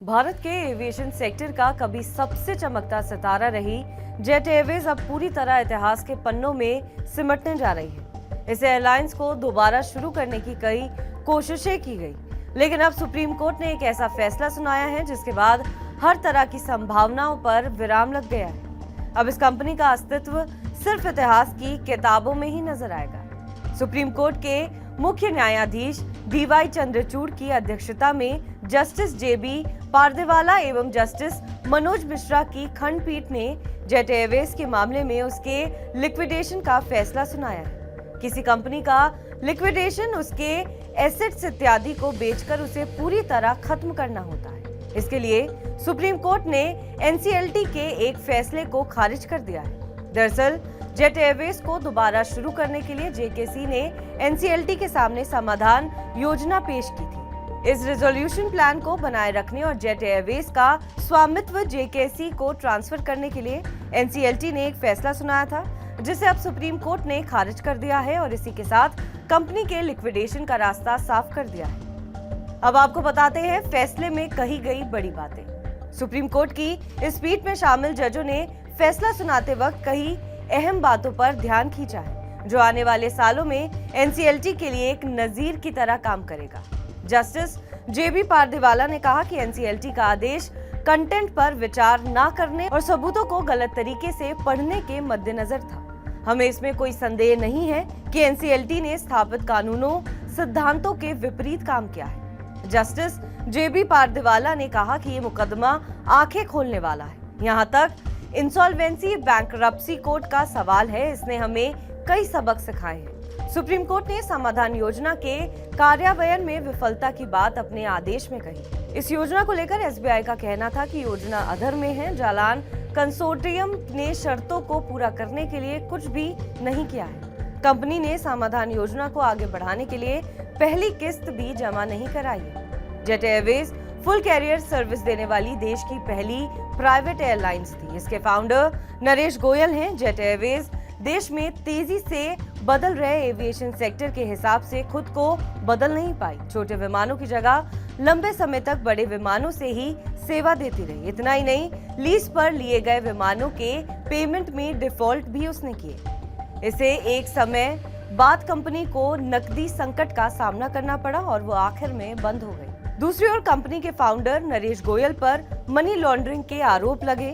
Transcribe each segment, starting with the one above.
भारत के aviation sector का कभी सबसे चमकता सितारा रही जेट एयरवेज अब पूरी तरह इतिहास के पन्नों में सिमटने जा रही है। इस एयरलाइंस को दोबारा शुरू करने की कई कोशिशें की गई, लेकिन अब सुप्रीम कोर्ट ने एक ऐसा फैसला सुनाया है जिसके बाद हर तरह की संभावनाओं पर विराम लग गया है। अब इस कंपनी का अस्तित्व सिर्फ इतिहास की किताबों में ही नजर आएगा। सुप्रीम कोर्ट के मुख्य न्यायाधीश डीवाई चंद्रचूड़ की अध्यक्षता में जस्टिस जेबी पारदेवाला एवं जस्टिस मनोज मिश्रा की खंडपीठ ने जेट एयरवेज के मामले में उसके लिक्विडेशन का फैसला सुनाया है। किसी कंपनी का लिक्विडेशन उसके एसेट्स इत्यादि को बेचकर उसे पूरी तरह खत्म करना होता है। इसके लिए सुप्रीम कोर्ट ने एनसीएलटी के एक फैसले को खारिज कर दिया है। दरअसल जेट एयरवेज को दोबारा शुरू करने के लिए जेकेसी ने एनसीएलटी के सामने समाधान योजना पेश की थी। इस रेजोल्यूशन प्लान को बनाए रखने और जेट एयरवेज का स्वामित्व जेकेसी को ट्रांसफर करने के लिए एनसीएलटी ने एक फैसला सुनाया था, जिसे अब सुप्रीम कोर्ट ने खारिज कर दिया है और इसी के साथ कंपनी के लिक्विडेशन का रास्ता साफ कर दिया है। अब आपको बताते हैं फैसले में कही गई बड़ी बातें। सुप्रीम कोर्ट की इस पीठ में शामिल जजों ने फैसला सुनाते वक्त कई अहम बातों पर ध्यान खींचा है, जो आने वाले सालों में एनसीएलटी के लिए एक नजीर की तरह काम करेगा। जस्टिस जेबी पारदेवाला ने कहा कि एनसीएलटी का आदेश कंटेंट पर विचार न करने और सबूतों को गलत तरीके से पढ़ने के मद्देनजर था। हमें इसमें कोई संदेह नहीं है कि एनसीएलटी ने स्थापित कानूनों सिद्धांतों के विपरीत काम किया है। जस्टिस जेबी पारदेवाला ने कहा कि ये मुकदमा आंखें खोलने वाला है। यहाँ तक इंसॉल्वेंसी बैंकरप्सी कोड का सवाल है, इसने हमें कई सबक सिखाए हैं। सुप्रीम कोर्ट ने समाधान योजना के कार्यान्वयन में विफलता की बात अपने आदेश में कही। इस योजना को लेकर एसबीआई का कहना था कि योजना अधर में है। जालान कंसोर्टियम ने शर्तों को पूरा करने के लिए कुछ भी नहीं किया है। कंपनी ने समाधान योजना को आगे बढ़ाने के लिए पहली किस्त भी जमा नहीं कराई है। Jet Airways full carrier service देने वाली देश की पहली प्राइवेट एयरलाइंस थी। इसके फाउंडर नरेश गोयल हैं। जेट एयरवेज देश में तेजी से बदल रहे एविएशन सेक्टर के हिसाब से खुद को बदल नहीं पाई। छोटे विमानों की जगह लंबे समय तक बड़े विमानों से ही सेवा देती रही। इतना ही नहीं, लीज पर लिए गए विमानों के पेमेंट में डिफॉल्ट भी उसने किए। इसे एक समय बाद कंपनी को नकदी संकट का सामना करना पड़ा और वो आखिर में बंद हो गई। दूसरी ओर कंपनी के फाउंडर नरेश गोयल पर मनी लॉन्ड्रिंग के आरोप लगे।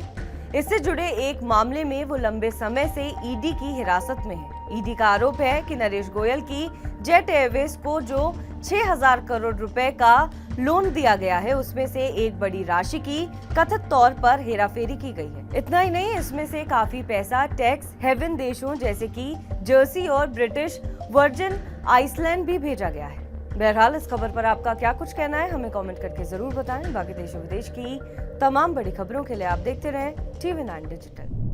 इससे जुड़े एक मामले में वो लंबे समय से ईडी की हिरासत में है। ईडी का आरोप है कि नरेश गोयल की जेट एयरवेज को जो 6,000 करोड़ रुपए का लोन दिया गया है, उसमें से एक बड़ी राशि की कथित तौर पर हेराफेरी की गई है। इतना ही नहीं, इसमें से काफी पैसा टैक्स हेवन देशों जैसे कि जर्सी और ब्रिटिश वर्जिन आइसलैंड भी भेजा गया है। बहरहाल इस खबर पर आपका क्या कुछ कहना है, हमें कमेंट करके जरूर बताएं। बाकी देश और विदेश की तमाम बड़ी खबरों के लिए आप देखते रहें TV9 डिजिटल।